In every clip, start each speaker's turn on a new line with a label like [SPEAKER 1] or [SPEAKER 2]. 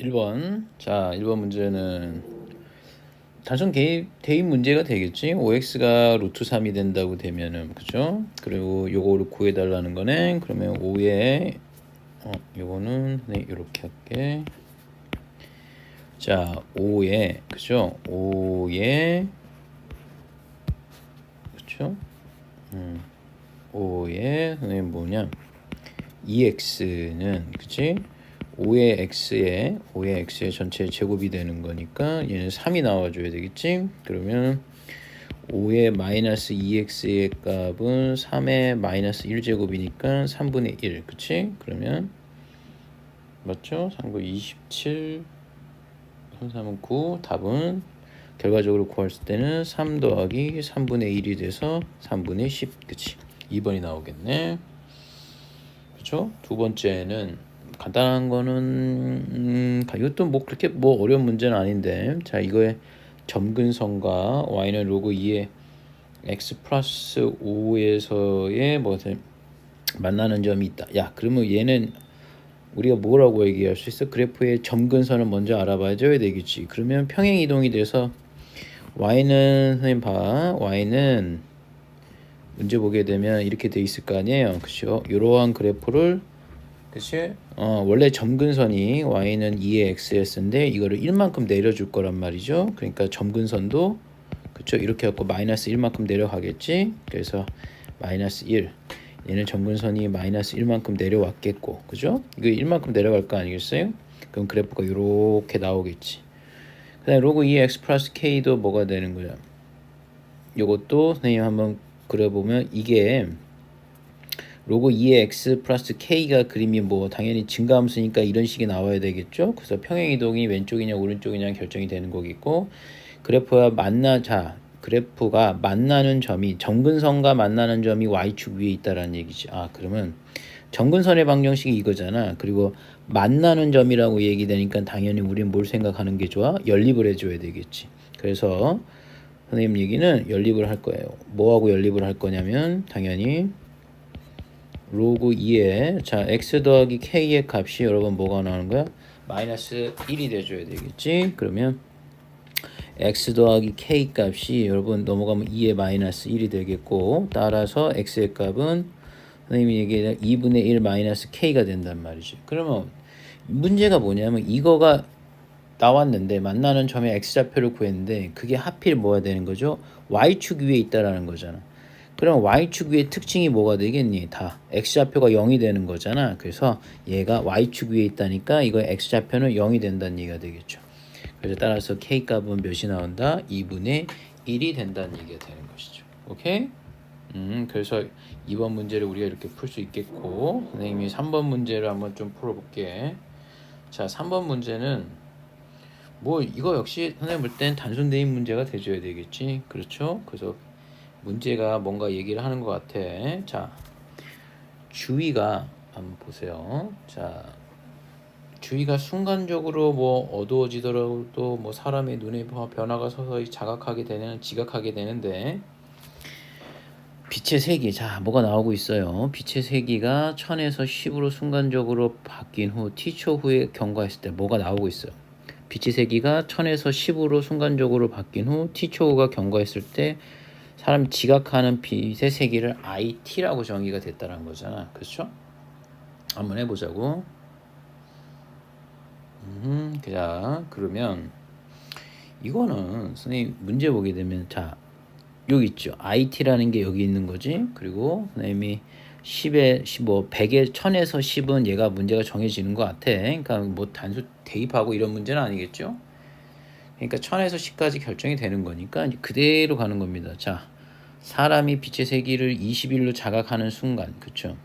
[SPEAKER 1] 1번. 자, 1번 문제는 단순 대입 문제가 되겠지. 5x가 루트 3이 된다고 되면은, 그죠? 그리고 요거를 구해달라는 거네. 그러면 5에 요거는 네, 이렇게 할게. 자, 5에 그죠? 5에 그죠? 5에 선생님 뭐냐? 2x는 그치? 5의 x의 전체 제곱이 되는 거니까 얘는 3이 나와줘야 되겠지? 그러면 5의 마이너스 2x의 값은 3의 마이너스 1제곱이니까 3분의 1 그치? 그러면 맞죠? 3구 27 3, 3은 9 답은 결과적으로 구했을 때는 3 더하기 3분의 1이 돼서 3분의 10 그치? 2번이 나오겠네. 그렇죠? 두 번째는 간단한 거는 이것도 뭐 그렇게 뭐 어려운 문제는 아닌데 자 이거의 점근선과 y는 로그 2의 x 플러스 5에서의 뭐 만나는 점이 있다. 야 그러면 얘는 우리가 뭐라고 얘기할 수 있어? 그래프의 점근선을 먼저 알아봐야 되겠지. 그러면 평행 이동이 돼서 y는 선생님 봐 y는 문제 보게 되면 이렇게 돼 있을 거 아니에요. 그렇죠? 이러한 그래프를 그치? 원래 점근선이 y는 2의 x였는데 이거를 1만큼 내려줄 거란 말이죠. 그러니까 점근선도 그쵸? 이렇게 갖고 마이너스 1만큼 내려가겠지. 그래서 마이너스 1 얘는 점근선이 마이너스 1만큼 내려왔겠고 그죠? 이거 1만큼 내려갈 거 아니겠어요? 그럼 그래프가 이렇게 나오겠지. 그 다음에 로그 2의 x 플러스 k도 뭐가 되는 거야? 요것도 선생님 한번 그려보면 이게 로그 2의 x 플러스 k가 그림이 뭐 당연히 증가함수니까 이런 식이 나와야 되겠죠. 그래서 평행이동이 왼쪽이냐 오른쪽이냐 결정이 되는 거겠고 그래프가 만나는 점이 점근선과 만나는 점이 y축 위에 있다라는 얘기지. 그러면 점근선의 방정식이 이거잖아. 그리고 만나는 점이라고 얘기되니까 당연히 우리는 뭘 생각하는 게 좋아? 연립을 해줘야 되겠지. 그래서 선생님 얘기는 연립을 할 거예요. 뭐하고 연립을 할 거냐면 당연히 로그 2에 자 x 더하기 k의 값이 여러분 뭐가 나오는 거야? 마이너스 1이 돼줘야 되겠지. 그러면 x 더하기 k 값이 여러분 넘어가면 2의 마이너스 1이 되겠고 따라서 x의 값은 선생님이 얘기한 2분의 1 마이너스 k가 된단 말이지. 그러면 문제가 뭐냐면 이거가 나왔는데 만나는 점의 x좌표를 구했는데 그게 하필 뭐가 되는 거죠? y축 위에 있다라는 거잖아. 그럼 y축 위의 특징이 뭐가 되겠니? 다 x좌표가 0이 되는 거잖아. 그래서 얘가 y축 위에 있다니까 이거 x좌표는 0이 된다는 얘기가 되겠죠. 그래서 따라서 k값은 몇이 나온다? 2분의 1이 된다는 얘기가 되는 것이죠. 오케이? 그래서 2번 문제를 우리가 이렇게 풀 수 있겠고 선생님이 3번 문제를 한번 좀 풀어볼게. 자 3번 문제는 뭐 이거 역시 선생님 볼 땐 단순 대입 문제가 돼줘야 되겠지. 그렇죠? 그래서 문제가 뭔가 얘기를 하는 것 같아. 자, 주위가 한번 보세요. 자, 주위가 순간적으로 뭐 어두워지더라도 뭐 사람의 눈에 변화가 서서히 지각하게 되는데 빛의 세기, 자 뭐가 나오고 있어요. 빛의 세기가 1000에서 10으로 순간적으로 바뀐 후 t초 후에 경과했을 때 뭐가 나오고 있어요. 빛의 세기가 1000에서 10으로 순간적으로 바뀐 후 t초 후가 경과했을 때 사람이 지각하는 빛의 세기를 IT라고 정의가 됐다는 거잖아. 그렇죠? 한번 해보자고. 자, 그러면 이거는 선생님 문제 보게 되면 자 여기 있죠. IT라는 게 여기 있는 거지. 그리고 선생님이 10에 15, 100에 1000에서 10은 얘가 문제가 정해지는 것 같아. 그러니까 뭐 단수 대입하고 이런 문제는 아니겠죠. 그러니까 1000에서 10까지 결정이 되는 거니까 그대로 가는 겁니다. 자, 사람이 빛의 세기를 20일로 자각하는 순간, 그쵸?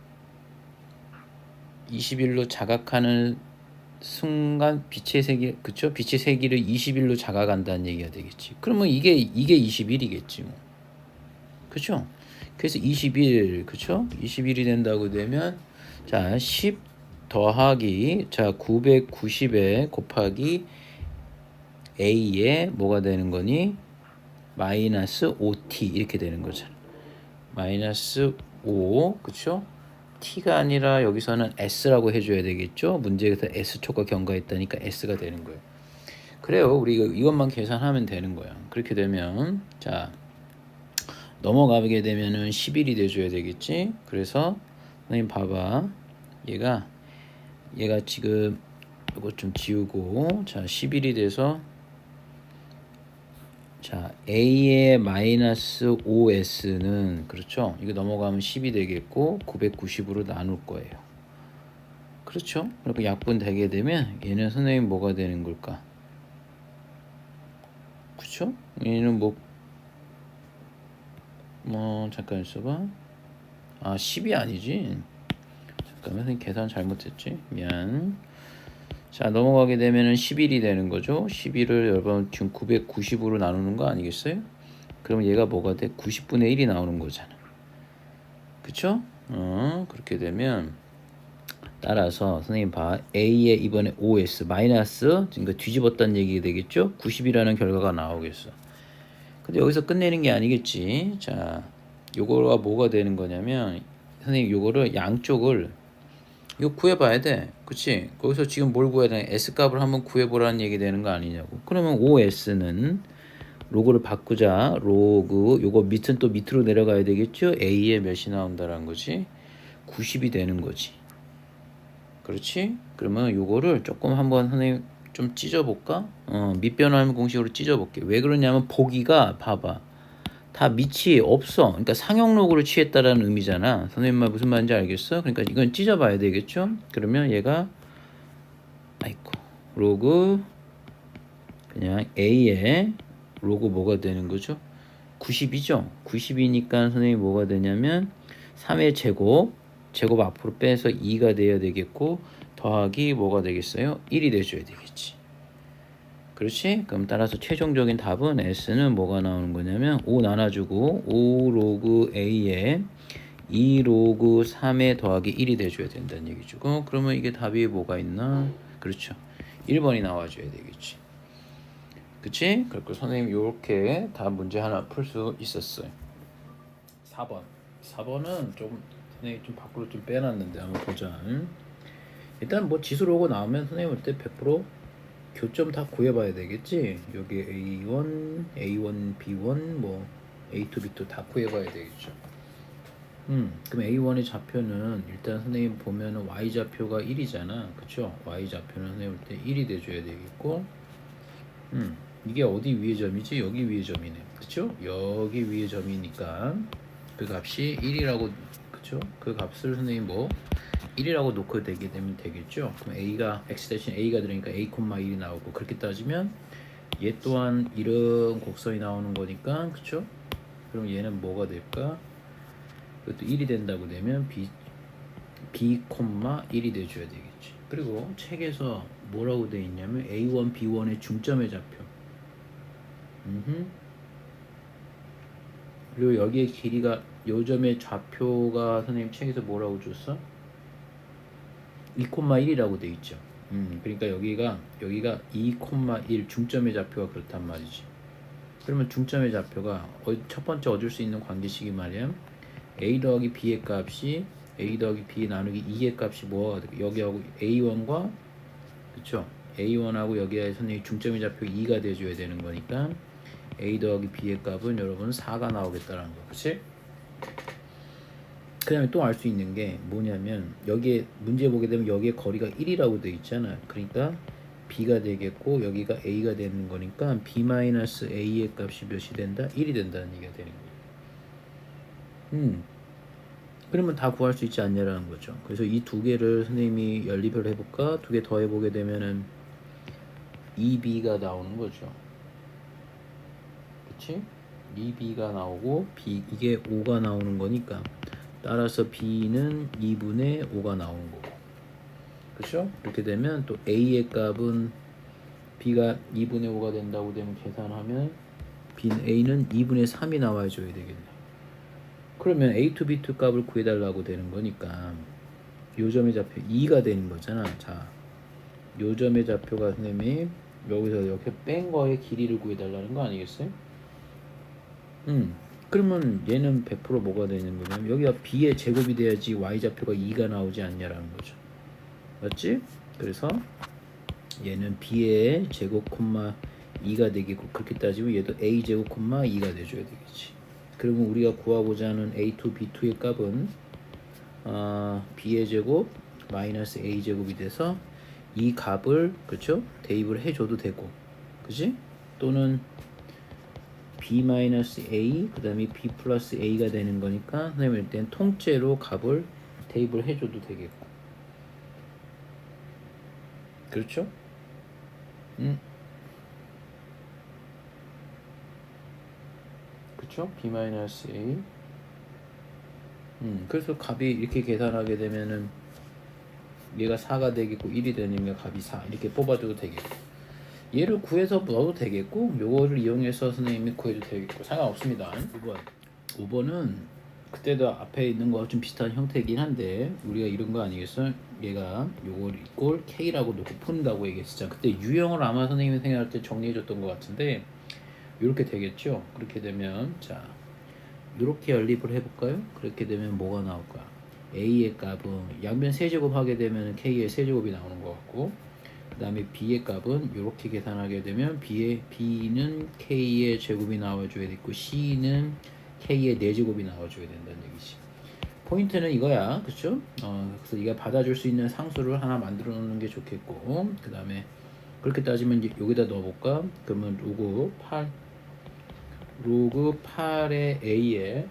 [SPEAKER 1] 20일로 자각하는 순간 빛의 세기, 그쵸? 빛의 세기를 20일로 자각한다는 얘기가 되겠지. 그러면 이게 20일이겠지, 뭐. 그쵸? 그래서 20일, 그쵸? 20일이 된다고 되면, 자, 10 더하기, 자, 990에 곱하기 A에 뭐가 되는 거니? 마이너스 5t 이렇게 되는 거잖아. 마이너스 5, 그쵸? t가 아니라 여기서는 s라고 해줘야 되겠죠. 문제에서 s초가 경과했다니까 s가 되는 거예요. 그래요. 우리 이것만 계산하면 되는 거야. 그렇게 되면 자 넘어가게 되면은 11이 돼줘야 되겠지. 그래서 선생님 봐봐. 얘가 지금 이거 좀 지우고 자 11이 돼서 자 a의 마이너스 5s는 그렇죠. 이거 넘어가면 10이 되겠고 990으로 나눌 거예요. 그렇죠. 그리고 약분 되게 되면 얘는 선생님 뭐가 되는 걸까? 그렇죠? 얘는 잠깐 있어봐. 아 10이 아니지. 잠깐만 선생님 계산 잘못했지. 미안. 자 넘어가게 되면은 11이 되는 거죠. 11을 여러분 지금 990으로 나누는 거 아니겠어요? 그럼 얘가 뭐가 돼? 90분의 1이 나오는 거잖아. 그쵸? 그렇게 되면 따라서 선생님 봐. A의 이번에 OS 마이너스 그러니까 뒤집었다는 얘기가 되겠죠? 90이라는 결과가 나오겠어. 근데 여기서 끝내는 게 아니겠지. 자 요거가 뭐가 되는 거냐면 선생님 요거를 양쪽을 이거 구해봐야 돼. 그치? 거기서 지금 뭘 구해야 돼? S값을 한번 구해보라는 얘기 되는 거 아니냐고. 그러면 OS는 로그를 바꾸자. 로그 요거 밑은 또 밑으로 내려가야 되겠죠? A에 몇이 나온다는 거지? 90이 되는 거지. 그렇지? 그러면 요거를 조금 한번 선생님 좀 찢어볼까? 밑변환 공식으로 찢어볼게. 왜 그러냐면 보기가 봐봐. 다 밑이 없어. 그러니까 상형 로그를 취했다라는 의미잖아. 선생님 말 무슨 말인지 알겠어? 그러니까 이건 찢어봐야 되겠죠? 그러면 얘가 아이고 로그 그냥 A에 로그 뭐가 되는 거죠? 90이죠? 90이니까 선생님이 뭐가 되냐면 3의 제곱 앞으로 빼서 2가 돼야 되겠고 더하기 뭐가 되겠어요? 1이 돼줘야 되겠지. 그렇지? 그럼 따라서 최종적인 답은 S는 뭐가 나오는 거냐면 5 나눠주고 5 로그 A에 2 로그 3에 더하기 1이 돼줘야 된다는 얘기죠. 그러면 이게 답이 뭐가 있나? 그렇죠. 1번이 나와줘야 되겠지. 그치? 그리고 선생님 이렇게 답 문제 하나 풀 수 있었어요. 4번. 4번은 좀 선생님 좀 밖으로 좀 빼놨는데 한번 보자. 일단 뭐 지수로고 나오면 선생님 볼 때 100% 교점 다 구해봐야 되겠지. 여기 A1, B1 뭐 A2, B2 다 구해봐야 되겠죠. 그럼 A1의 좌표는 일단 선생님 보면은 Y 좌표가 1이잖아. 그쵸? Y 좌표는 선생님 볼 때 1이 돼줘야 되겠고 이게 어디 위의 점이지? 여기 위의 점이네. 그쵸? 여기 위의 점이니까 그 값이 1이라고 그쵸? 그 값을 선생님 뭐 1이라고 놓고 되게 되면 되겠죠? 그럼 A가 X 대신 A가 들으니까 A, 1이 나오고 그렇게 따지면 얘 또한 이런 곡선이 나오는 거니까 그쵸? 그럼 얘는 뭐가 될까? 이것도 1이 된다고 되면 B, 1이 돼줘야 되겠지. 그리고 책에서 뭐라고 돼 있냐면 A1, B1의 중점의 좌표 그리고 여기에 길이가 요 점의 좌표가 선생님 책에서 뭐라고 줬어? 2,1이라고 돼 있죠. 그러니까 여기가 2,1 중점의 좌표가 그렇단 말이지. 그러면 중점의 좌표가 첫 번째 얻을 수 있는 관계식이 말이야. a 더하기 b의 값이 a 더하기 b 나누기 2의 값이 뭐가 돼? 여기하고 a1과 그쵸? a1하고 여기에 선생님 중점의 좌표 2가 돼줘야 되는 거니까 a 더하기 b의 값은 여러분 4가 나오겠다는 거, 그치? 그 다음에 또 알 수 있는 게 뭐냐면 여기에 문제 보게 되면 여기에 거리가 1이라고 돼 있잖아. 그러니까 b가 되겠고 여기가 a가 되는 거니까 b-a의 값이 몇이 된다? 1이 된다는 얘기가 되는 거예요. 그러면 다 구할 수 있지 않냐라는 거죠. 그래서 이 두 개를 선생님이 연립을 해볼까? 두 개 더 해보게 되면은 2b가 나오는 거죠. 그치? 2b가 나오고 b 이게 5가 나오는 거니까 따라서 b는 2분의 5가 나오는 거고 그렇죠? 이렇게 되면 또 a의 값은 b가 2분의 5가 된다고 되면 계산하면 a는 2분의 3이 나와줘야 되겠네. 그러면 a2, b2 값을 구해달라고 되는 거니까 요 점의 좌표 2가 되는 거잖아. 자, 요 점의 좌표가 선생님이 여기서 이렇게 뺀 거의 길이를 구해달라는 거 아니겠어요? 그러면 얘는 100% 뭐가 되는 거냐면 여기가 b의 제곱이 돼야지 y좌표가 2가 나오지 않냐라는 거죠. 맞지? 그래서 얘는 b의 제곱 콤마 2가 되겠고, 그렇게 따지면 얘도 a 제곱 콤마 2가 돼줘야 되겠지. 그러면 우리가 구하고자 하는 a2, b2의 값은 b의 제곱 마이너스 a 제곱이 돼서 이 값을, 그렇죠? 대입을 해줘도 되고, 그지? 또는 b 마이너스 a 그 다음에 b 플러스 a가 되는 거니까 선생님 일단 통째로 값을 대입을 해줘도 되겠고, 그렇죠? 그렇죠? b 마이너스 a. 그래서 값이 이렇게 계산하게 되면은 얘가 4가 되겠고 1이 되니까 값이 4 이렇게 뽑아줘도 되겠고, 얘를 구해서 넣어도 되겠고, 요거를 이용해서 선생님이 구해도 되겠고, 상관없습니다. 5번은 그때도 앞에 있는 거와 좀 비슷한 형태이긴 한데 우리가 이런 거 아니겠어? 얘가 요걸 이꼴 K라고 놓고 푼다고 얘기했었잖아. 그때 유형을 아마 선생님이 생각할 때 정리해 줬던 것 같은데 이렇게 되겠죠? 그렇게 되면 자 이렇게 연립을 해볼까요? 그렇게 되면 뭐가 나올까? A의 값은 양변 세제곱 하게 되면 K의 세제곱이 나오는 것 같고, 그 다음에 B의 값은 이렇게 계산하게 되면 B는 K의 제곱이 나와줘야 되고 C는 K의 4제곱이 나와줘야 된다는 얘기지. 포인트는 이거야, 그쵸? 그래서 이가 받아줄 수 있는 상수를 하나 만들어 놓는 게 좋겠고, 그 다음에 그렇게 따지면 이제 여기다 넣어볼까? 그러면 로그 8의 A에,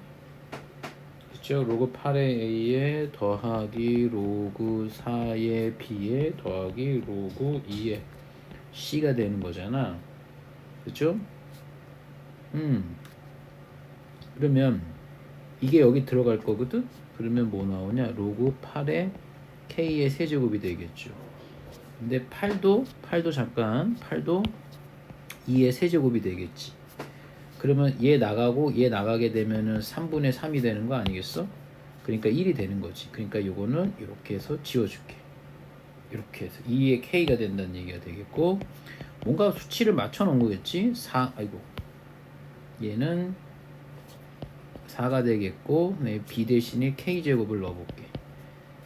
[SPEAKER 1] 그쵸? 로그 8의 A에 더하기 로그 4의 B에 더하기 로그 2의 C가 되는 거잖아. 그쵸? 그러면 이게 여기 들어갈 거거든? 그러면 뭐 나오냐? 로그 8의 K의 세제곱이 되겠죠. 근데 8도 잠깐 8도 2의 세제곱이 되겠지. 그러면 얘 나가고 얘 나가게 되면은 3분의 3이 되는 거 아니겠어? 그러니까 1이 되는 거지. 그러니까 요거는 이렇게 해서 지워줄게. 이렇게 해서 2의 K가 된다는 얘기가 되겠고, 뭔가 수치를 맞춰 놓은 거겠지? 얘는 4가 되겠고, 네, B 대신에 K제곱을 넣어볼게.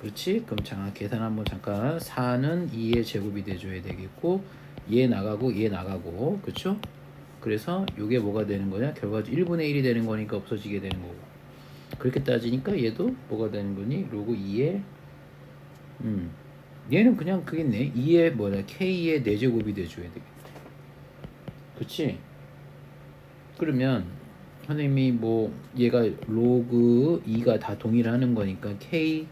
[SPEAKER 1] 그렇지? 그럼 계산 한번 잠깐. 4는 2의 제곱이 돼줘야 되겠고, 얘 나가고, 그쵸? 그래서 이게 뭐가 되는 거냐? 결과적으로 1분의 1이 되는 거니까 없어지게 되는 거고, 그렇게 따지니까 얘도 뭐가 되는 거니? 로그 2의 얘는 그냥 그겠네. 2의 K의 4제곱이 돼줘야 되겠다. 그치? 그러면 선생님이 얘가 로그 2가 다 동일하는 거니까 K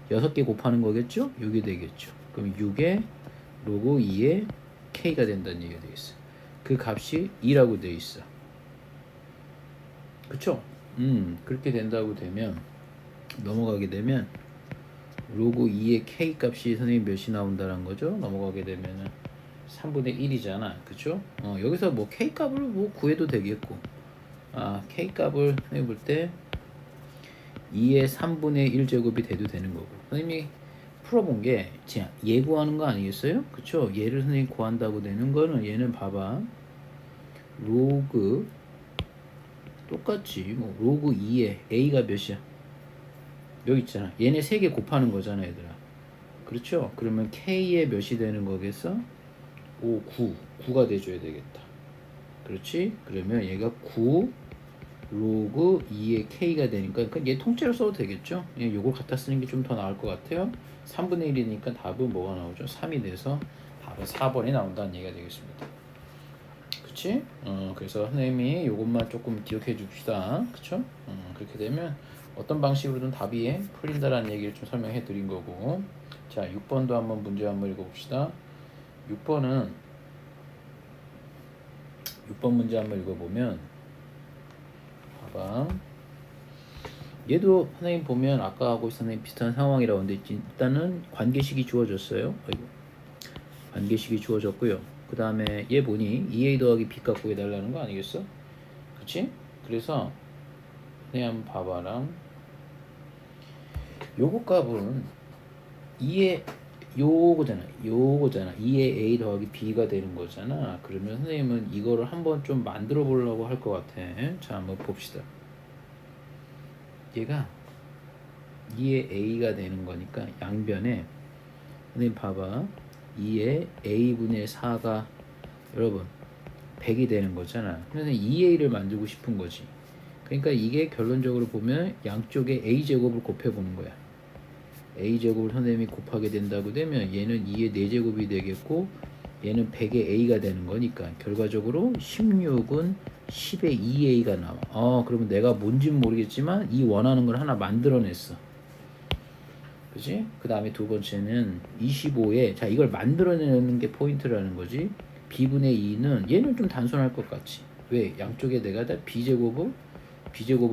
[SPEAKER 1] 6개 곱하는 거겠죠? 6이 되겠죠. 그럼 6에 로그 2에 K가 된다는 얘기가 되겠어. 그 값이 2라고 되어 있어. 그쵸? 그렇게 된다고 되면 넘어가게 되면 로그 2의 K 값이 선생님 몇이 나온다는 거죠? 넘어가게 되면은 3분의 1이잖아. 그쵸? 여기서 K 값을 구해도 되겠고, K 값을 선생님 볼 때 2의 3분의 1제곱이 돼도 되는 거고, 선생님이 풀어본 게 얘 구하는 거 아니겠어요? 그쵸? 얘를 선생님 구한다고 되는 거는 얘는 봐봐. 로그 똑같지. 로그 2에 A가 몇이야? 여기 있잖아. 얘네 3개 곱하는 거잖아, 얘들아. 그렇죠? 그러면 K의 몇이 되는 거겠어? 9가 돼줘야 되겠다. 그렇지? 그러면 얘가 9 로그 2의 K가 되니까 얘 통째로 써도 되겠죠? 요걸 갖다 쓰는 게 좀 더 나을 것 같아요. 3분의 1이니까 답은 뭐가 나오죠? 3이 돼서 답은 4번이 나온다는 얘기가 되겠습니다. 그치? 그래서 선생님이 요것만 조금 기억해 줍시다. 그쵸? 그렇게 되면 어떤 방식으로든 답이 풀린다라는 얘기를 좀 설명해 드린 거고, 자 6번도 한번 문제 한번 읽어봅시다. 6번 문제 한번 읽어보면 봐봐. 얘도 선생님 보면 아까하고 선생님 비슷한 상황이라고 하는데 일단은 관계식이 주어졌어요. 관계식이 주어졌고요. 그 다음에 얘 보니 2a 더하기 b 값 구해달라는 거 아니겠어? 그치? 그래서 그냥 한번 봐봐라. 요거 값은 2의 요거잖아. 2의 a 더하기 b가 되는 거잖아. 그러면 선생님은 이거를 한번 좀 만들어 보려고 할 것 같아. 자, 한번 봅시다. 얘가 2의 a가 되는 거니까 양변에 선생님 봐봐 2의 a분의 4가 여러분 100이 되는 거잖아. 그래서 2a를 만들고 싶은 거지. 그러니까 이게 결론적으로 보면 양쪽에 a제곱을 곱해보는 거야. a제곱을 선생님이 곱하게 된다고 되면 얘는 2의 4제곱이 되겠고 얘는 100의 a가 되는 거니까 결과적으로 16은 10의 2a가 나와. 그러면 내가 뭔지는 모르겠지만 이 원하는 걸 하나 만들어냈어. 그지? 그 다음에 두 번째는 25에 자 이걸 만들어내는 게 포인트라는 거지. b분의 2는 얘는 좀 단순할 것 같지. 왜? 양쪽에 내가 다 b제곱을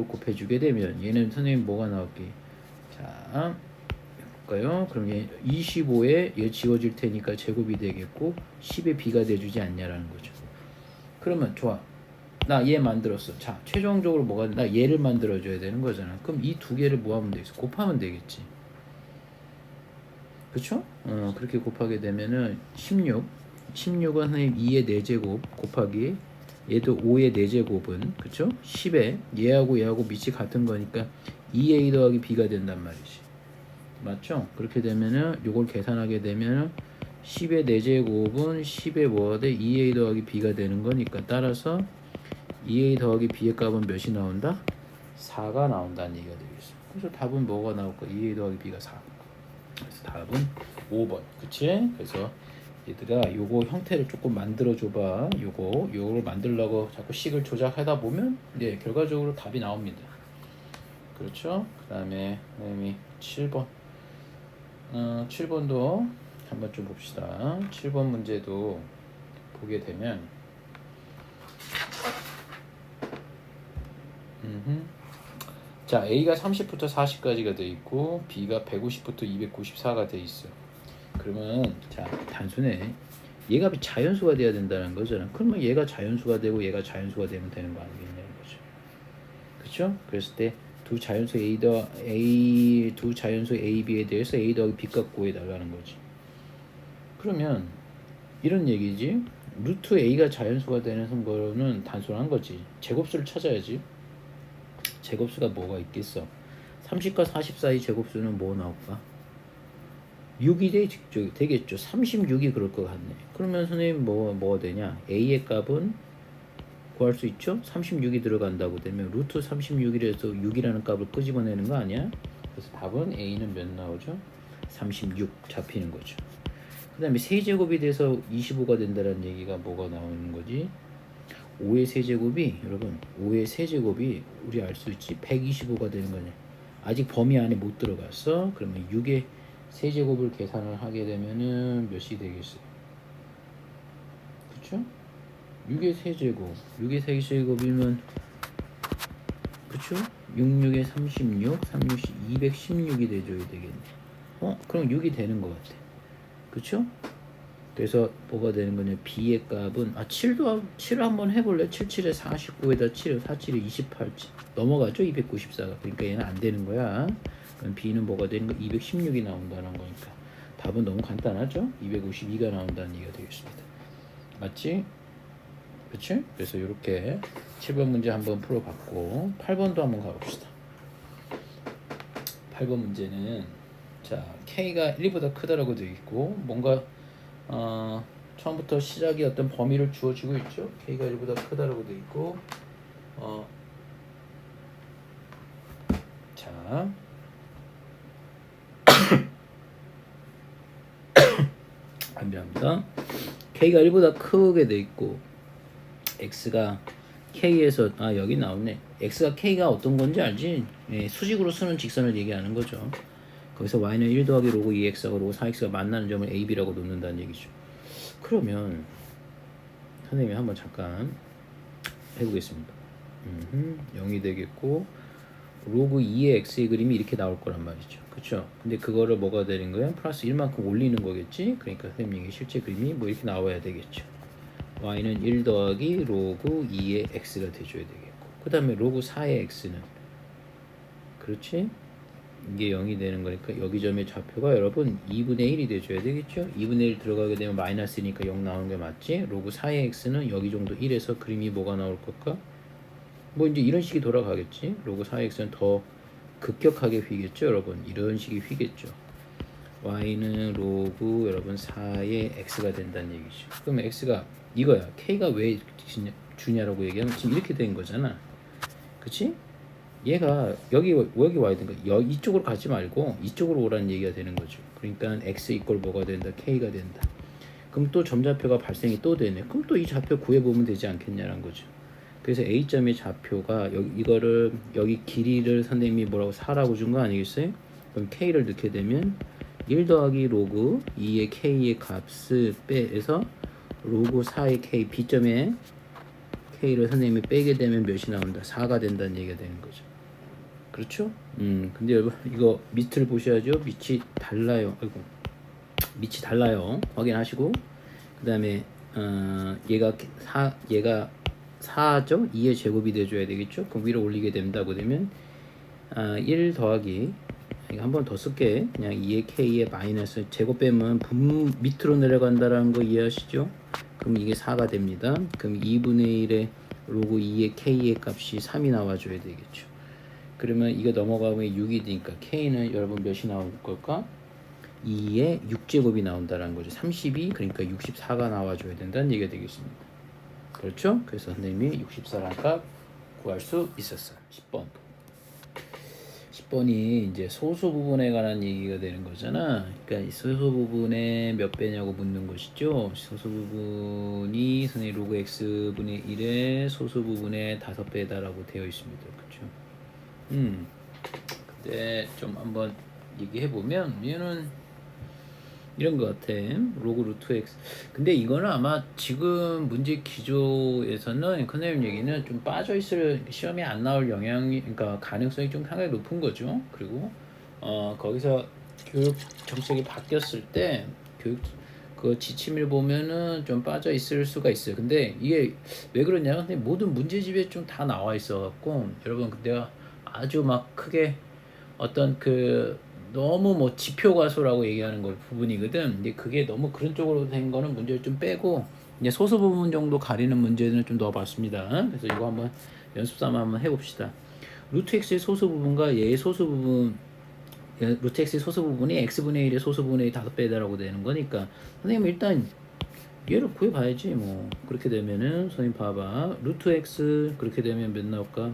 [SPEAKER 1] 곱해주게 되면 얘는 선생님 뭐가 나올게? 자 볼까요? 그럼 얘 25에 얘 지워질 테니까 제곱이 되겠고 10의 b가 돼주지 않냐라는 거죠. 그러면 좋아. 나 얘 만들었어. 자 최종적으로 뭐가 나 얘를 만들어줘야 되는 거잖아. 그럼 이 두 개를 뭐 하면 되겠어? 곱하면 되겠지. 그쵸? 그렇게 곱하게 되면은 16은 선생님 2의 4제곱 곱하기 얘도 5의 4제곱은 그쵸? 10에 얘하고 밑이 같은 거니까 2a 더하기 b가 된단 말이지. 맞죠? 그렇게 되면은 요걸 계산하게 되면은 10의 4제곱은 10의 뭐가 돼? 2a 더하기 b가 되는 거니까 따라서 2a 더하기 b의 값은 몇이 나온다? 4가 나온다는 얘기가 되겠어. 그래서 답은 뭐가 나올까? 2a 더하기 b가 4. 그래서 답은 5번. 그치? 그래서 얘들아 요거 형태를 조금 만들어 줘봐. 요거를 만들려고 자꾸 식을 조작하다 보면 결과적으로 답이 나옵니다. 그렇죠? 그 다음에 7번 7번도 한번 좀 봅시다. 7번 문제도 보게 되면 자 A가 30부터 40까지가 돼 있고 B가 150부터 294가 돼 있어. 그러면 자 단순해. 얘가 자연수가 돼야 된다는 거잖아. 그러면 얘가 자연수가 되고 얘가 자연수가 되면 되는 거 아니겠냐는 거죠. 그렇죠? 그랬을 때 두 자연수 두 자연수 A, B에 대해서 A 더하기 B 값 구해달라는 거지. 그러면 이런 얘기지. 루트 A가 자연수가 되는 거는 단순한 거지. 제곱수를 찾아야지. 제곱수가 뭐가 있겠어? 30과 40 사이 제곱수는 뭐 나올까? 6이 되겠죠. 36이 그럴 것 같네. 그러면 선생님 뭐가 되냐? A의 값은 구할 수 있죠? 36이 들어간다고 되면 루트 36이라서 6이라는 값을 끄집어내는 거 아니야? 그래서 답은 A는 몇 나오죠? 36 잡히는 거죠. 그 다음에 세제곱이 돼서 25가 된다는 얘기가 뭐가 나오는 거지? 5의 세제곱이 여러분 5의 세제곱이 우리 알 수 있지? 125가 되는 거네. 아직 범위 안에 못 들어갔어. 그러면 6의 세제곱을 계산을 하게 되면은 몇이 되겠어요? 그쵸? 6의 세제곱 6의 세제곱이면 그쵸? 66에 36 36이 216이 돼줘야 되겠네. 그럼 6이 되는 것 같아. 그쵸? 그래서 뭐가 되는 거냐? B의 값은 7을 한번 해볼래? 77에 49에다 7에 47에 28 넘어가죠? 294가. 그러니까 얘는 안 되는 거야. 그럼 B는 뭐가 되는 거? 216이 나온다는 거니까 답은 너무 간단하죠? 252가 나온다는 얘기가 되겠습니다. 맞지? 그치? 그래서 이렇게 7번 문제 한번 풀어봤고 8번도 한번 가봅시다. 8번 문제는 자 K가 1보다 크다라고 되어 있고 뭔가 처음부터 시작이 어떤 범위를 주어지고 있죠. K가 1보다 크다라고 되어 있고 자 안배합니다. K가 1보다 크게 되어 있고 X가 K에서 여기 나오네. X가 K가 어떤 건지 알지? 수직으로 쓰는 직선을 얘기하는 거죠. 거기서 Y는 1 더하기 로그 2X하고 로그 4X가 만나는 점을 A, B라고 놓는다는 얘기죠. 그러면 선생님이 한번 잠깐 해보겠습니다. 0이 되겠고 로그 2의 X의 그림이 이렇게 나올 거란 말이죠. 그쵸? 근데 그거를 뭐가 되는 거야? 플러스 1만큼 올리는 거겠지? 그러니까 선생님 이게 실제 그림이 뭐 이렇게 나와야 되겠죠. Y는 1 더하기 로그 2의 X가 돼줘야 되겠고 그 다음에 로그 4의 X는 그렇지? 이게 0이 되는 거니까 여기 점의 좌표가 여러분 2분의 1이 돼줘야 되겠죠? 2분의 1 들어가게 되면 마이너스니까 0 나오는 게 맞지? 로그 4의 X는 여기 정도 1에서 그림이 뭐가 나올 걸까? 뭐 이제 이런 식이 돌아가겠지? 로그 4의 X는 더 급격하게 휘겠죠 여러분. 이런 식의 휘겠죠. y는 로그 여러분 4의 x가 된다는 얘기죠. 그러면 x가 이거야. k가 왜 주냐라고 얘기하면 지금 이렇게 된 거잖아. 그치? 얘가 여기 와야 되는 거야. 이쪽으로 가지 말고 이쪽으로 오라는 얘기가 되는 거죠. 그러니까 x 이꼴 뭐가 된다? k가 된다. 그럼 또 점좌표가 발생이 또 되네. 그럼 또 이 좌표 구해보면 되지 않겠냐는 거죠. 그래서 A점의 좌표가 이거를 여기 길이를 선생님이 뭐라고 4라고 준 거 아니겠어요? 그럼 K를 넣게 되면 1 더하기 로그 2의 K의 값을 빼서 로그 4의 K B점에 K를 선생님이 빼게 되면 몇이 나온다? 4가 된다는 얘기가 되는 거죠. 그렇죠? 근데 여러분 이거 밑을 보셔야죠. 밑이 달라요. 아이고. 밑이 달라요. 확인하시고 그 다음에 얘가 4죠? 2의 제곱이 돼줘야 되겠죠? 그럼 위로 올리게 된다고 되면 1 더하기 이거 한 번 더 쓸게. 그냥 2의 k의 마이너스 제곱 빼면 밑으로 내려간다라는 거 이해하시죠? 그럼 이게 4가 됩니다. 그럼 2분의 1의 로그 2의 k의 값이 3이 나와줘야 되겠죠. 그러면 이거 넘어가면 6이 되니까 k는 여러분 몇이 나올 걸까? 2의 6제곱이 나온다는 거죠. 32 그러니까 64가 나와줘야 된다는 얘기가 되겠습니다. 그렇죠? 그래서 선생님이 64라는 값 구할 수 있었어요. 10번. 10번이 이제 소수 부분에 관한 얘기가 되는 거잖아. 그러니까 이 소수 부분의 몇 배냐고 묻는 것이죠. 소수 부분이 선생님 로그 x분의 1의 소수 부분의 5배다라고 되어 있습니다. 그렇죠? 근데 좀 한번 얘기해 보면 얘는 이런 것 같아. 로그 루트 x. 근데 이거는 아마 지금 문제 기조에서는 선생님 얘기는 좀 빠져 있을 시험에 안 나올 영향이 그러니까 가능성이 좀 상당히 높은 거죠. 그리고 거기서 교육 정책이 바뀌었을 때 교육 그 지침을 보면은 좀 빠져 있을 수가 있어요. 근데 이게 왜 그러냐면 모든 문제집에 좀 다 나와 있어 갖고 여러분 내가 아주 막 크게 어떤 그 너무 뭐 지표 과소라고 얘기하는 거 부분이거든. 근데 그게 너무 그런 쪽으로 된 거는 문제를 좀 빼고 이제 소수 부분 정도 가리는 문제는 좀 넣어봤습니다. 그래서 이거 한번 연습 삼아 한번 해봅시다. 루트 x의 소수 부분과 얘의 소수 부분, 루트 x의 소수 부분이 x분의 1의 소수 분의 5배다라고 되는 거니까 선생님 일단 얘를 구해봐야지 뭐. 그렇게 되면은 선생님 봐봐. 루트 x 그렇게 되면 몇 나올까?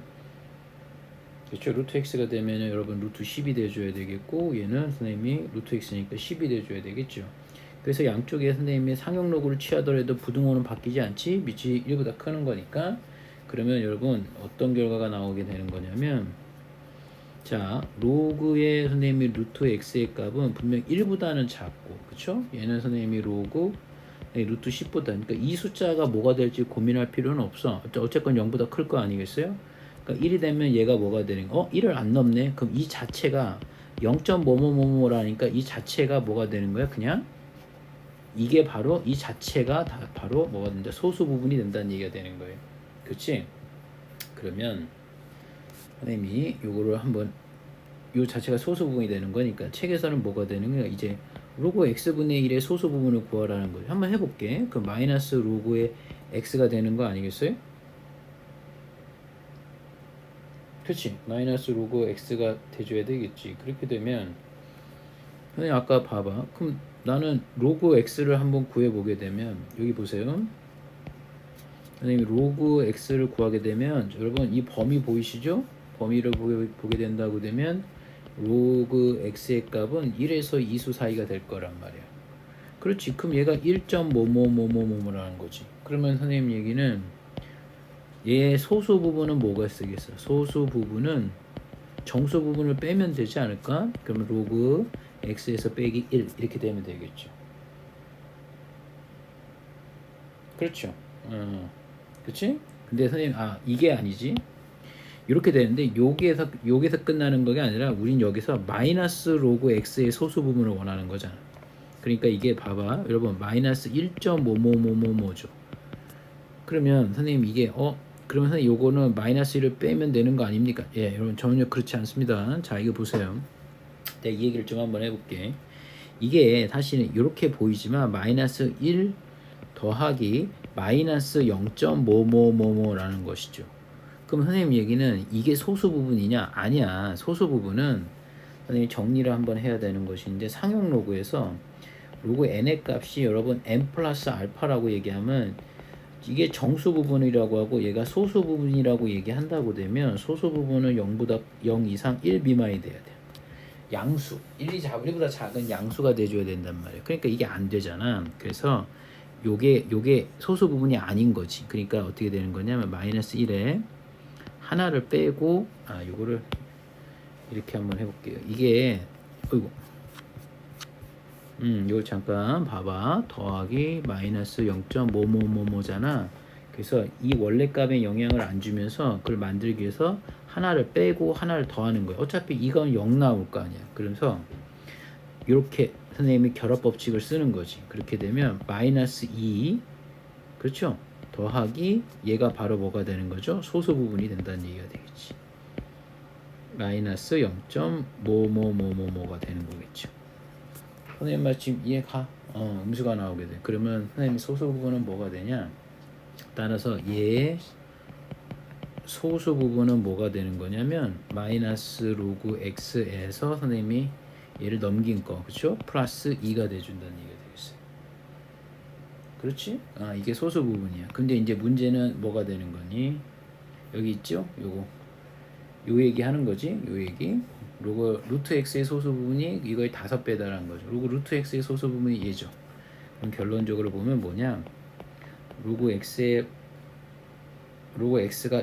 [SPEAKER 1] 그렇죠. 루트 x가 되면 여러분 루트 10이 돼줘야 되겠고 얘는 선생님이 루트 x니까 10이 돼줘야 되겠죠. 그래서 양쪽에 선생님이 상용 로그를 취하더라도 부등호는 바뀌지 않지 밑이 1보다 크는 거니까 그러면 여러분 어떤 결과가 나오게 되는 거냐면 자 로그의 선생님이 루트 x의 값은 분명 1보다는 작고 그쵸? 얘는 선생님이 로그 루트 10보다 그러니까 이 숫자가 뭐가 될지 고민할 필요는 없어. 어쨌건 0보다 클 거 아니겠어요? 그러니까 1이 되면 얘가 뭐가 되는 거? 1을 안 넘네. 그럼 이 자체가 0.뭐뭐뭐뭐라니까 이 자체가 뭐가 되는 거야? 그냥 이게 바로 이 자체가 다 바로 뭐가 된다? 소수 부분이 된다는 얘기가 되는 거예요. 그렇지? 그러면 선생님이 요거를 한번 요 자체가 소수 부분이 되는 거니까 책에서는 뭐가 되는 거야? 이제 로그 x분의 1의 소수 부분을 구하라는 거죠. 한번 해볼게. 그 마이너스 로그의 x가 되는 거 아니겠어요? 그치? 마이너스 로그 x가 돼줘야 되겠지. 그렇게 되면 선생님 아까 봐봐. 그럼 나는 로그 x를 한번 구해보게 되면 여기 보세요. 선생님이 로그 x를 구하게 되면 여러분 이 범위 보이시죠? 범위를 보게 된다고 되면 로그 x의 값은 1에서 2수 사이가 될 거란 말이야. 그렇지. 그럼 얘가 1.뭐뭐뭐뭐뭐라는 거지. 그러면 선생님 얘기는 얘 소수 부분은 뭐가 쓰겠어? 소수 부분은 정수 부분을 빼면 되지 않을까? 그러면 로그 x에서 빼기 1 이렇게 되면 되겠죠. 그렇죠. 그렇지? 근데 선생님 이게 아니지. 이렇게 되는데 여기에서 끝나는 거가 아니라 우린 여기서 마이너스 로그 x의 소수 부분을 원하는 거잖아. 그러니까 이게 봐봐. 여러분 마이너스 1.뭐뭐뭐뭐뭐죠. 그러면 선생님 이게 그러면 선생님 요거는 마이너스 1을 빼면 되는 거 아닙니까? 예, 여러분 전혀 그렇지 않습니다. 자, 이거 보세요. 내가 이 얘기를 좀 한번 해볼게. 이게 사실은 이렇게 보이지만 마이너스 1 더하기 마이너스 0.뭐뭐뭐뭐라는 것이죠. 그럼 선생님 얘기는 이게 소수 부분이냐? 아니야. 소수 부분은 선생님이 정리를 한번 해야 되는 것인데 상용 로그에서 로그 n의 값이 여러분 n 플러스 알파라고 얘기하면 이게 정수 부분이라고 하고 얘가 소수 부분이라고 얘기한다고 되면 소수 부분은 0보다 0 이상 1 미만이 돼야 돼. 양수 1보다 작은 양수가 돼줘야 된단 말이에요. 그러니까 이게 안 되잖아. 그래서 요게 소수 부분이 아닌 거지. 그러니까 어떻게 되는 거냐면 마이너스 1에 하나를 빼고 요거를 이렇게 한번 해볼게요. 이게 어이구 이걸 잠깐 봐봐. 더하기 마이너스 0.뭐뭐뭐뭐잖아. 그래서 이 원래 값에 영향을 안 주면서 그걸 만들기 위해서 하나를 빼고 하나를 더하는 거야. 어차피 이건 0 나올 거 아니야. 그래서 이렇게 선생님이 결합 법칙을 쓰는 거지. 그렇게 되면 마이너스 2 그렇죠? 더하기 얘가 바로 뭐가 되는 거죠? 소수 부분이 된다는 얘기가 되겠지. 마이너스 0.뭐뭐뭐뭐뭐가 되는 거겠죠. 선생님 마침 이해가 음수가 나오게 돼. 그러면 선생님 소수 부분은 뭐가 되냐? 따라서 얘 소수 부분은 뭐가 되는 거냐면 마이너스 로그 x에서 선생님이 얘를 넘긴 거 그렇죠? 플러스 2가 돼준다는 얘기가 되겠어요. 그렇지? 이게 소수 부분이야. 근데 이제 문제는 뭐가 되는 거니? 여기 있죠? 요 얘기 하는 거지. 요 얘기. 로그 루트 x의 소수 부분이 이거의 5배다라는 거죠. 로그 루트 x의 소수 부분이 얘죠. 그럼 결론적으로 보면 뭐냐? 로그 x가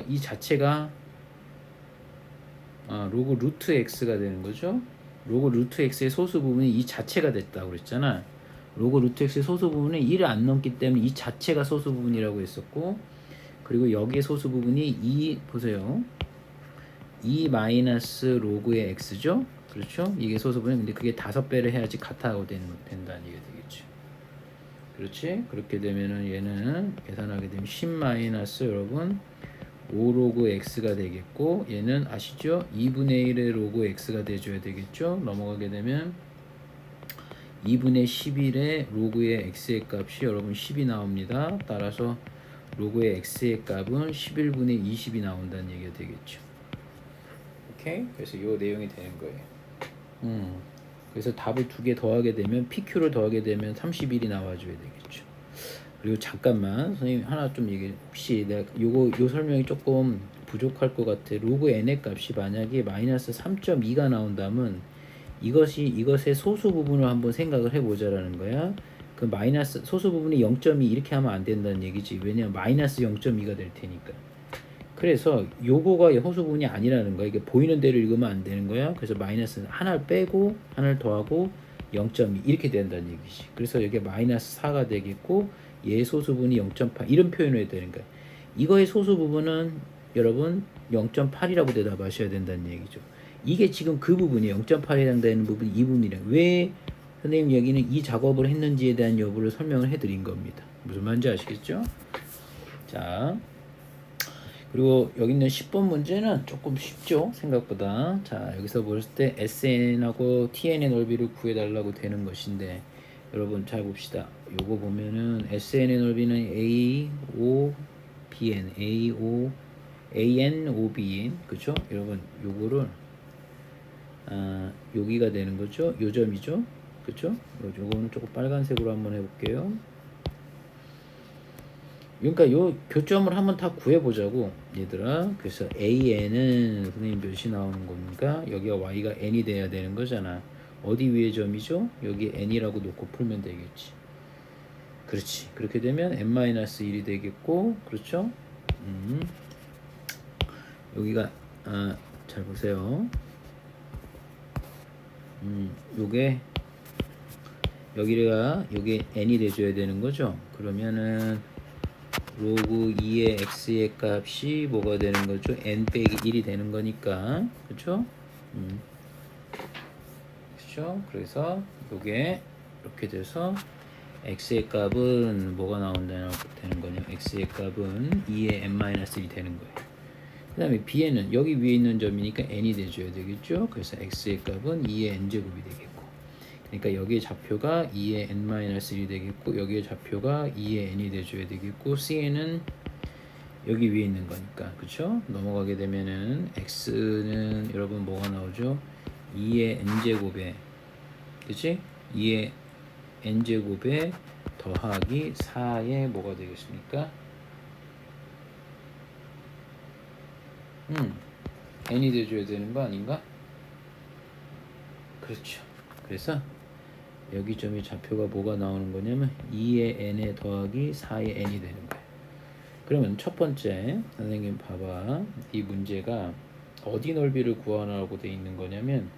[SPEAKER 1] 이 자체가 로그 루트 x가 되는 거죠. 로그 루트 x의 소수 부분이 이 자체가 됐다고 그랬잖아. 로그 루트 x의 소수 부분은 1을 안 넘기 때문에 이 자체가 소수 부분이라고 했었고, 그리고 여기에 소수 부분이 2 보세요. 2 마이너스 로그의 x죠. 그렇죠? 이게 소수 부분. 근데 그게 5배를 해야지 같아하고 된다는 얘기가 되겠죠. 그렇지? 그렇게 되면은 얘는 계산하게 되면 10 마이너스 여러분 5 로그 x가 되겠고, 얘는 아시죠? 2분의 1의 로그 x가 돼줘야 되겠죠? 넘어가게 되면 2분의 11의 로그의 x의 값이 여러분 10이 나옵니다. 따라서 로그의 x의 값은 11분의 20이 나온다는 얘기가 되겠죠. 오케이? 그래서 이 내용이 되는 거예요. 그래서 답을 2개 더하게 되면 PQ를 더하게 되면 31이 나와줘야 되겠죠. 그리고 잠깐만 선생님 하나 좀 얘기해. 혹시 내가 요 설명이 조금 부족할 것 같아. 로그 n의 값이 만약에 마이너스 3.2가 나온다면 이것의 소수 부분을 한번 생각을 해보자라는 거야. 그 마이너스 소수 부분이 0.2 이렇게 하면 안 된다는 얘기지. 왜냐면 마이너스 0.2가 될 테니까. 그래서 요거가 소수 부분이 아니라는 거야. 이게 보이는 대로 읽으면 안 되는 거야. 그래서 마이너스 하나를 빼고 하나를 더하고 0.2 이렇게 된다는 얘기지. 그래서 여기 마이너스 4가 되겠고 얘 소수 부분이 0.8 이런 표현을 해야 되는 거야. 이거의 소수 부분은 여러분 0.8이라고 대답하셔야 된다는 얘기죠. 이게 지금 그 부분이에요. 0.8에 해당되는 부분이 이 부분이래. 왜 선생님 여기는 이 작업을 했는지에 대한 여부를 설명을 해드린 겁니다. 무슨 말인지 아시겠죠? 자, 그리고 여기 있는 10번 문제는 조금 쉽죠? 생각보다. 자, 여기서 보실 때 SN하고 TN의 넓이를 구해달라고 되는 것인데 여러분 잘 봅시다. 요거 보면은 SN의 넓이는 AN, OBN 그쵸? 여러분 요거를 여기가 되는 거죠? 요 점이죠? 그쵸? 요거는 조금 빨간색으로 한번 해볼게요. 그러니까 요 교점을 한번 다 구해보자고 얘들아. 그래서 AN은 선생님 몇이 나오는 겁니까? 여기가 Y가 N이 돼야 되는 거잖아. 어디 위에 점이죠? 여기 N이라고 놓고 풀면 되겠지. 그렇지. 그렇게 되면 N-1이 되겠고, 그렇죠? 여기가 잘 보세요. 요게 여기 N이 돼줘야 되는 거죠? 그러면은 로그 2의 x의 값이 뭐가 되는 거죠? n 빼기 1이 되는 거니까. 그렇죠? 그렇죠? 그래서 요게 이렇게 돼서 x의 값은 뭐가 나온다는 되는 거냐? x의 값은 2의 n-1이 되는 거예요. 그 다음에 b에는 여기 위에 있는 점이니까 n이 돼줘야 되겠죠? 그래서 x의 값은 2의 n제곱이 되겠고, 그러니까 여기에 좌표가 2의 n-1이 되겠고, 여기에 좌표가 2의 n이 돼줘야 되겠고, c에는 여기 위에 있는 거니까. 그쵸? 넘어가게 되면은 x는 여러분 뭐가 나오죠? 2의 n제곱에, 그치? 2의 n제곱에 더하기 4의 뭐가 되겠습니까? n이 돼줘야 되는 거 아닌가? 그렇죠. 그래서 여기 점의 좌표가 뭐가 나오는 거냐면 2의 n에 더하기 4의 n이 되는 거예요. 그러면 첫 번째 선생님 봐봐. 이 문제가 어디 넓이를 구하라고 돼 있는 거냐면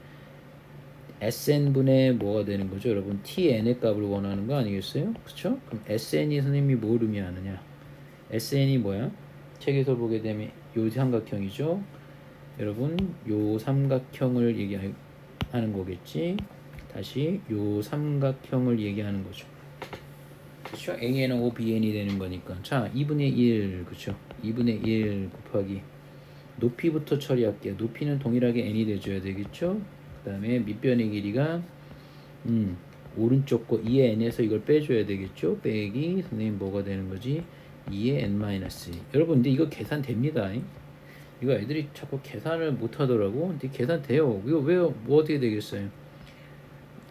[SPEAKER 1] SN분의 뭐가 되는 거죠? 여러분 TN의 값을 원하는 거 아니겠어요? 그렇죠? 그럼 SN이 선생님이 뭘 의미하느냐? SN이 뭐야? 책에서 보게 되면 요 삼각형이죠. 여러분 요 삼각형을 얘기하는 거겠지. 다시 요 삼각형을 얘기하는 거죠. 그렇죠? AN은 O, BN이 되는 거니까. 자, 2분의 1, 그렇죠? 2분의 1 곱하기 높이부터 처리할게요. 높이는 동일하게 n이 돼줘야 되겠죠? 그 다음에 밑변의 길이가 오른쪽 거 2의 n에서 이걸 빼줘야 되겠죠? 빼기 선생님 뭐가 되는 거지? 2의 n-1. 여러분 근데 이거 계산됩니다. 이거 애들이 자꾸 계산을 못 하더라고. 근데 계산 돼요. 이거 뭐 어떻게 되겠어요?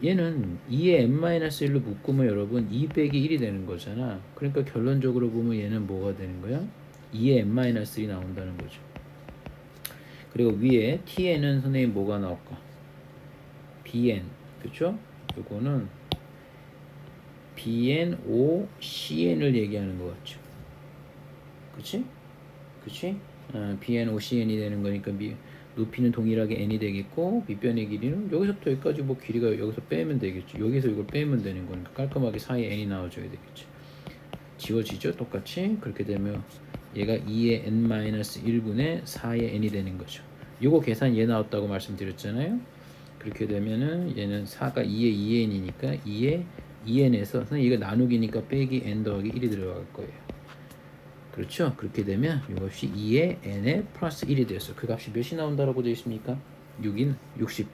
[SPEAKER 1] 얘는 2의 n-1로 묶으면 여러분 2 빼기 1이 되는 거잖아. 그러니까 결론적으로 보면 얘는 뭐가 되는 거야? 2의 n-1이 나온다는 거죠. 그리고 위에 tn은 선생님 뭐가 나올까? bn, 그쵸? 요거는 bn, o, cn을 얘기하는 것 같죠. 그치? 그치? bn, o, cn이 되는 거니까 높이는 동일하게 n이 되겠고 밑변의 길이는 여기서부터 여기까지 뭐 길이가 여기서 빼면 되겠죠. 여기서 이걸 빼면 되는 거니까 깔끔하게 사이에 n이 나와줘야 되겠죠. 지워지죠? 똑같이. 그렇게 되면 얘가 2의 n-1분의 4의 n이 되는 거죠. 요거 계산 얘 나왔다고 말씀드렸잖아요. 그렇게 되면은 얘는 4가 2의 2n이니까 2의 2n에서 선생님 이거 나누기니까 빼기 n 더하기 1이 들어갈 거예요. 그렇죠? 그렇게 되면 이것이 2의 n에 플러스 1이 되었어요. 그 값이 몇이 나온다라고 되어 있습니까? 6인 60.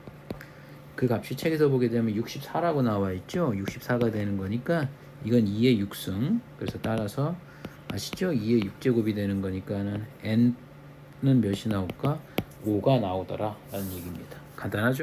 [SPEAKER 1] 그 값이 책에서 보게 되면 64라고 나와 있죠. 64가 되는 거니까 이건 2의 6승. 그래서 따라서 아시죠? 2의 6제곱이 되는 거니까는 n는 몇이 나올까? 5가 나오더라 라는 얘기입니다. 간단하죠?